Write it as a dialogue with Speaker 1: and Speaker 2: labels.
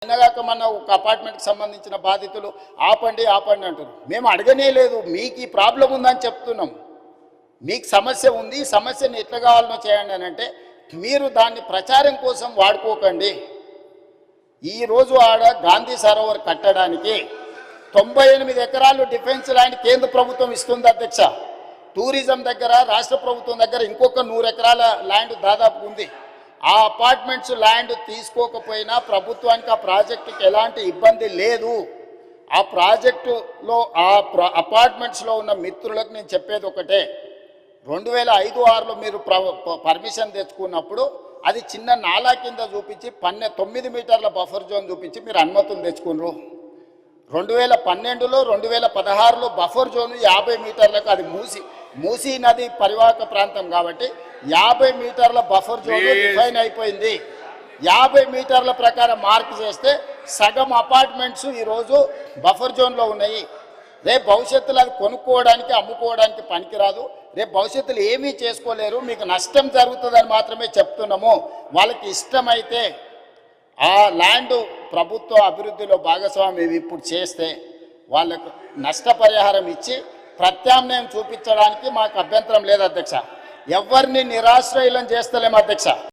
Speaker 1: నిన్నగాక మన ఒక అపార్ట్మెంట్కి సంబంధించిన బాధితులు ఆపండి ఆపండి అంటారు. మేము అడగనే లేదు, మీకు ఈ ప్రాబ్లం ఉందని చెప్తున్నాం. మీకు సమస్య ఉంది, ఈ సమస్యను ఎట్లా కావాలనో చేయండి అని అంటే మీరు దాన్ని ప్రచారం కోసం వాడుకోకండి. ఈరోజు ఆడ గాంధీ సరోవర్ కట్టడానికి 98 ఎకరాలు డిఫెన్స్ ల్యాండ్ కేంద్ర ప్రభుత్వం ఇస్తుంది అధ్యక్ష. టూరిజం దగ్గర రాష్ట్ర ప్రభుత్వం దగ్గర ఇంకొక 100 ఎకరాల ల్యాండ్ దాదాపు ఉంది. ఆ అపార్ట్మెంట్స్ ల్యాండ్ తీసుకోకపోయినా ప్రభుత్వానికి ఆ ప్రాజెక్టుకి ఎలాంటి ఇబ్బంది లేదు. ఆ ప్రాజెక్టులో అపార్ట్మెంట్స్లో ఉన్న మిత్రులకు నేను చెప్పేది ఒకటే, 2005-06లో మీరు పర్మిషన్ తెచ్చుకున్నప్పుడు అది చిన్న నాలా కింద చూపించి 9 మీటర్ల బఫర్ జోన్ చూపించి మీరు అనుమతులు తెచ్చుకున్నారు. 2012లో 2016లో బఫర్ జోను 50 మీటర్లకు, అది మూసీ నది పరివాహక ప్రాంతం కాబట్టి 50 మీటర్ల బఫర్ జోను డిఫైన్ అయిపోయింది. 50 మీటర్ల ప్రకారం మార్క్ చేస్తే సగం అపార్ట్మెంట్స్ ఈరోజు బఫర్ జోన్లో ఉన్నాయి. రేపు భవిష్యత్తులో అది కొనుక్కోవడానికి అమ్ముకోవడానికి పనికిరాదు. రేపు భవిష్యత్తులో ఏమీ చేసుకోలేరు, మీకు నష్టం జరుగుతుందని మాత్రమే చెప్తున్నాము. వాళ్ళకి ఇష్టమైతే ఆ ల్యాండ్ ప్రభుత్వ అభివృద్ధిలో భాగస్వామ్యం ఇప్పుడు చేస్తే వాళ్ళకు నష్టపరిహారం ఇచ్చి ప్రత్యామ్నాయం చూపించడానికి మాకు అభ్యంతరం లేదు అధ్యక్ష. ఎవరిని నిరాశ్రయులను చేస్తలేము అధ్యక్ష.